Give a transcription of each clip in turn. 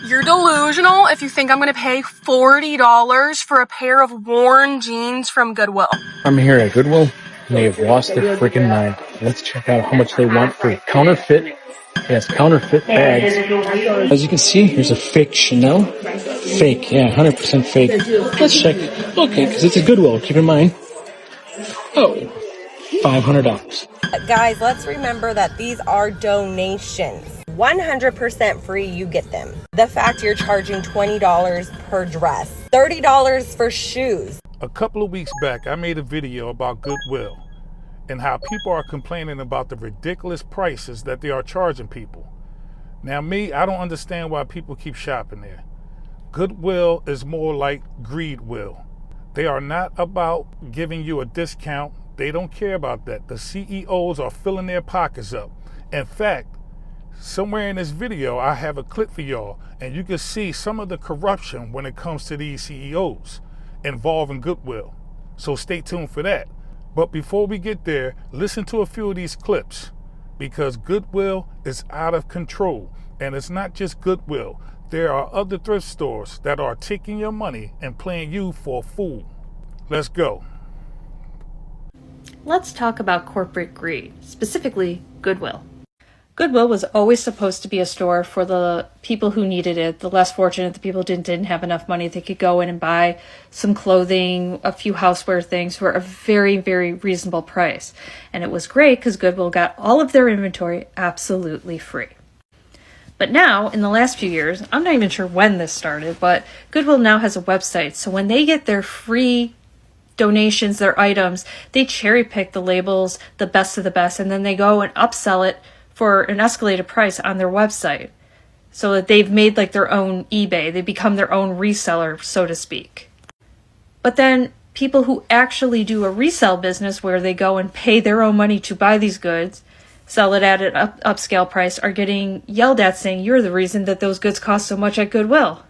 You're delusional if you think I'm gonna pay $40 for a pair of worn jeans from Goodwill. I'm here at Goodwill, and they have lost their freaking mind. Let's check out how much they want for counterfeit. Yes, counterfeit bags. As you can see, here's a fake Chanel. Fake, yeah, 100% fake. Let's check. Okay, because it's a Goodwill, keep in mind. Oh, $500. Guys, let's remember that these are donations. 100% free, you get them. The fact you're charging $20 per dress, $30 for shoes. A couple of weeks back, I made a video about Goodwill and how people are complaining about the ridiculous prices that they are charging people. Now me, I don't understand why people keep shopping there. Goodwill is more like Greedwill. They are not about giving you a discount. They don't care about that. The CEOs are filling their pockets up. In fact, somewhere in this video, I have a clip for y'all, and you can see some of the corruption when it comes to these CEOs involving Goodwill. So stay tuned for that. But before we get there, listen to a few of these clips, because Goodwill is out of control. And it's not just Goodwill. There are other thrift stores that are taking your money and playing you for a fool. Let's go. Let's talk about corporate greed, specifically Goodwill. Goodwill was always supposed to be a store for the people who needed it, the less fortunate, the people who didn't have enough money. They could go in and buy some clothing, a few houseware things for a very, very reasonable price. And it was great because Goodwill got all of their inventory absolutely free. But now, in the last few years, I'm not even sure when this started, but Goodwill now has a website. So when they get their free donations, their items, they cherry pick the labels, the best of the best, and then they go and upsell it for an escalated price on their website, so that they've made like their own eBay. They become their own reseller, so to speak. But then people who actually do a resale business where they go and pay their own money to buy these goods, sell it at an upscale price, are getting yelled at saying you're the reason that those goods cost so much at Goodwill.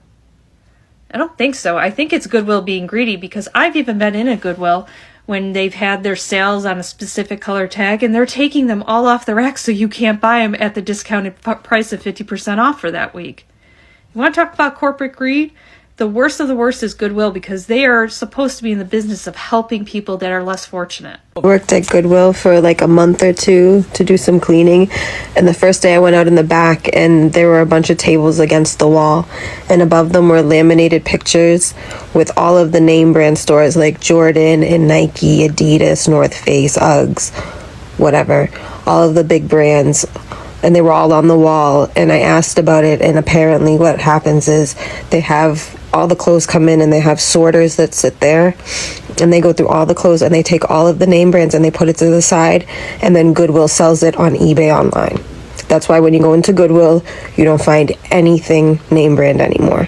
I don't think so. I think it's Goodwill being greedy, because I've even been in a Goodwill when they've had their sales on a specific color tag, and they're taking them all off the rack so you can't buy them at the discounted price of 50% off for that week. You want to talk about corporate greed? The worst of the worst is Goodwill, because they are supposed to be in the business of helping people that are less fortunate. I worked at Goodwill for like a month or two to do some cleaning, and the first day I went out in the back and there were a bunch of tables against the wall, and above them were laminated pictures with all of the name brand stores like Jordan and Nike, Adidas, North Face, Uggs, whatever, all of the big brands, and they were all on the wall. And I asked about it, and apparently what happens is they have all the clothes come in and they have sorters that sit there, and they go through all the clothes and they take all of the name brands and they put it to the side, and then Goodwill sells it on eBay online. That's why when you go into Goodwill, you don't find anything name brand anymore.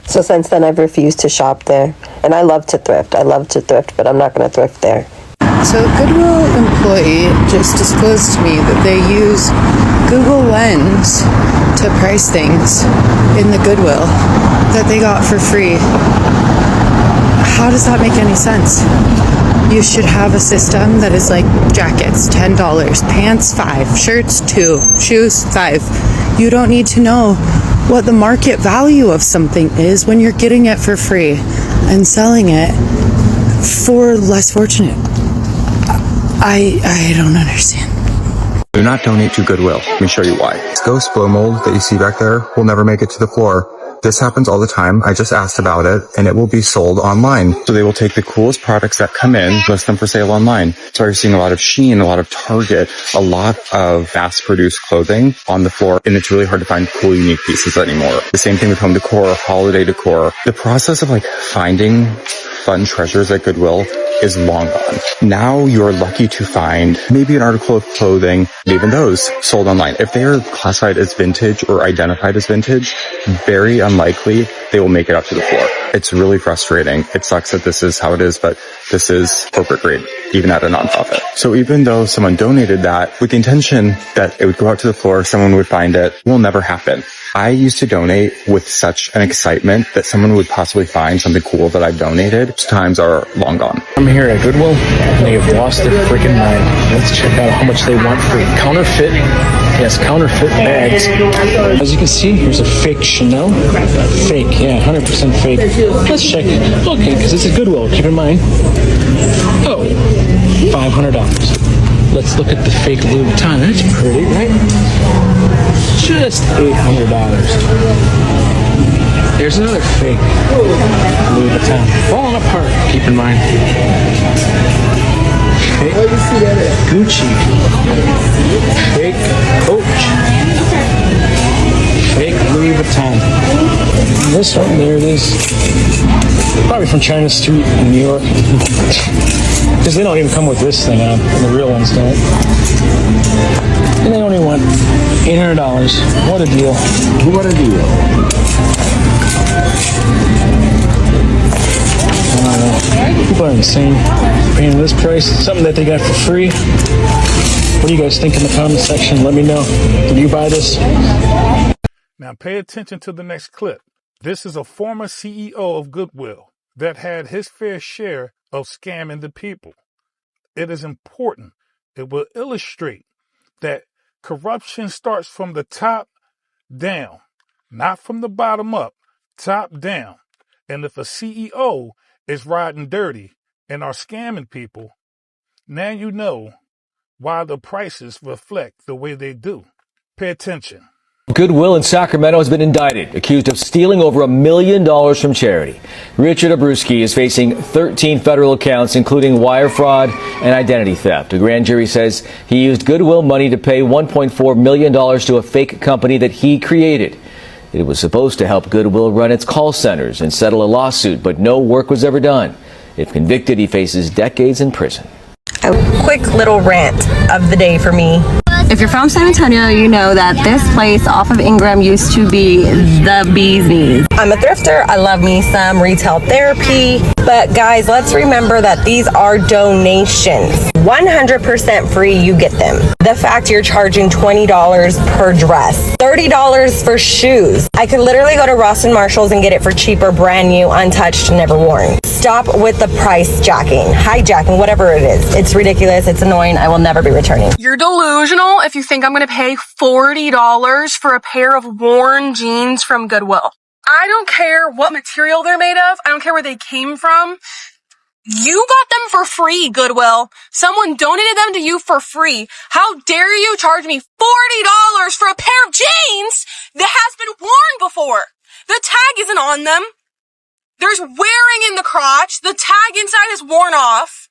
So since then, I've refused to shop there. And I love to thrift, but I'm not going to thrift there. So a Goodwill employee just disclosed to me that they use Google Lens to price things in the Goodwill that they got for free. How does that make any sense? You should have a system that is like jackets, $10, pants, $5, shirts, $2, shoes, $5. You don't need to know what the market value of something is when you're getting it for free and selling it for less fortunate. I don't understand. Do not donate to Goodwill. Let me show you why. Ghost blow mold that you see back there will never make it to the floor. This happens all the time. I just asked about it, and it will be sold online. So they will take the coolest products that come in, list them for sale online. So you're seeing a lot of Shein, a lot of Target, a lot of mass-produced clothing on the floor, and it's really hard to find cool, unique pieces anymore. The same thing with home decor, holiday decor. The process of finding fun treasures at Goodwill is long gone. Now you're lucky to find maybe an article of clothing, even those sold online. If they are classified as vintage or identified as vintage, very unlikely they will make it up to the floor. It's really frustrating. It sucks that this is how it is, but this is corporate greed. even at a nonprofit. So even though someone donated that with the intention that it would go out to the floor, someone would find it, will never happen. I used to donate with such an excitement that someone would possibly find something cool that I've donated. Those times are long gone. I'm here at Goodwill, and they have lost their freaking mind. Let's check out how much they want for counterfeit. Yes, counterfeit bags. As you can see, here's a fake Chanel. Fake, yeah, 100% fake. Let's check. Okay, because it's a Goodwill. Keep in mind. Oh, $500. Let's look at the fake Louis Vuitton. That's pretty, right? Just $800. There's another fake Louis Vuitton. Falling apart, keep in mind. Fake Gucci. Fake Coach. Fake Louis Vuitton. And this one, there it is. Probably from China Street in New York. Because they don't even come with this thing on. The real ones don't. And they only want $800. What a deal. What a deal. People are insane. Paying this price, something that they got for free. What do you guys think in the comment section? Let me know. Did you buy this? Now pay attention to the next clip. This is a former CEO of Goodwill that had his fair share of scamming the people. It is important. It will illustrate that corruption starts from the top down, not from the bottom up, top down. And if a CEO is riding dirty and are scamming people, now you know why the prices reflect the way they do. Pay attention. Goodwill in Sacramento has been indicted, accused of stealing over $1 million from charity. Richard Abruzzi is facing 13 federal counts, including wire fraud and identity theft. A grand jury says he used Goodwill money to pay $1.4 million to a fake company that he created. It was supposed to help Goodwill run its call centers and settle a lawsuit, but no work was ever done. If convicted, he faces decades in prison. A quick little rant of the day for me. If you're from San Antonio, you know that this place off of Ingram used to be the WEEZY'S. I'm a thrifter. I love me some retail therapy. But guys, let's remember that these are donations. 100% free, you get them. The fact you're charging $20 per dress, $30 for shoes. I could literally go to Ross and Marshall's and get it for cheaper, brand new, untouched, never worn. Stop with the price jacking, hijacking, whatever it is. It's ridiculous. It's annoying. I will never be returning. You're delusional if you think I'm going to pay $40 for a pair of worn jeans from Goodwill. I don't care what material they're made of. I don't care where they came from. You got them for free, Goodwill. Someone donated them to you for free. How dare you charge me $40 for a pair of jeans that has been worn before? The tag isn't on them. There's wearing in the crotch. The tag inside is worn off.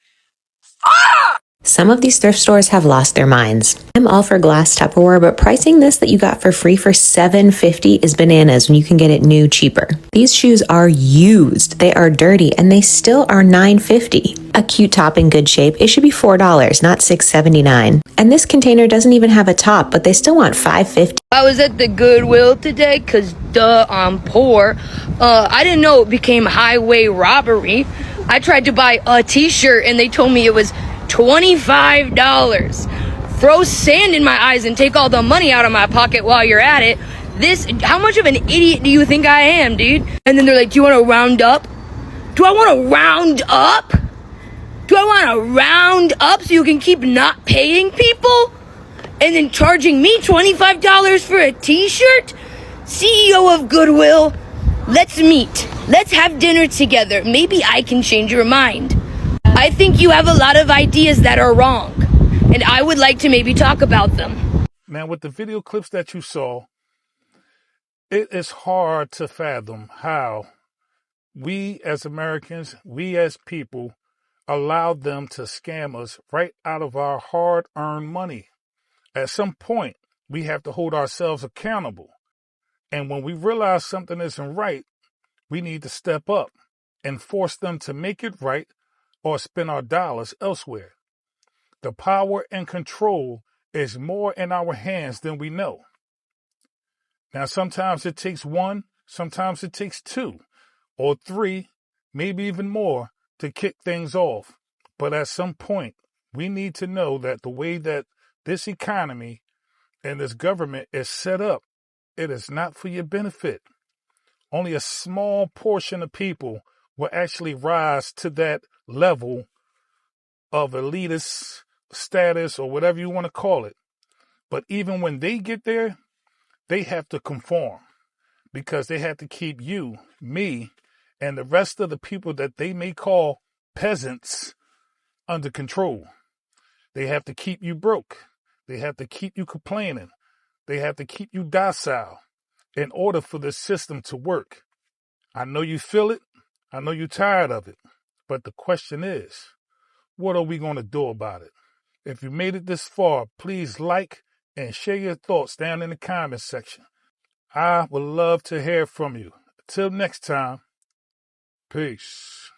Ah! Some of these thrift stores have lost their minds. I'm all for glass Tupperware, but pricing this that you got for free for $7.50 is bananas when you can get it new cheaper. These shoes are used, they are dirty, and they still are $9.50. A cute top in good shape, it should be $4, not $6.79. And this container doesn't even have a top, but they still want $5.50. I was at the Goodwill today, cause I'm poor. I didn't know it became highway robbery. I tried to buy a t-shirt and they told me it was $25. Throw sand in my eyes and take all the money out of my pocket while you're at it. How much of an idiot do you think I am, dude? And then they're like, do you want to round up? Do I want to round up? Do I want to round up so you can keep not paying people? And then charging me $25 for a t-shirt? CEO of Goodwill, let's meet. Let's have dinner together. Maybe I can change your mind. I think you have a lot of ideas that are wrong, and I would like to maybe talk about them. Now, with the video clips that you saw, it is hard to fathom how we as Americans, we as people, allowed them to scam us right out of our hard-earned money. At some point, we have to hold ourselves accountable. And when we realize something isn't right, we need to step up and force them to make it right or spend our dollars elsewhere. The power and control is more in our hands than we know. Now, sometimes it takes one, sometimes it takes two or three, maybe even more to kick things off. But at some point, we need to know that the way that this economy and this government is set up, it is not for your benefit. Only a small portion of people will actually rise to that level of elitist status or whatever you want to call it. But even when they get there, they have to conform because they have to keep you, me, and the rest of the people that they may call peasants under control. They have to keep you broke. They have to keep you complaining. They have to keep you docile in order for the system to work. I know you feel it. I know you're tired of it. But the question is, what are we going to do about it? If you made it this far, please like and share your thoughts down in the comment section. I would love to hear from you. Until next time, peace.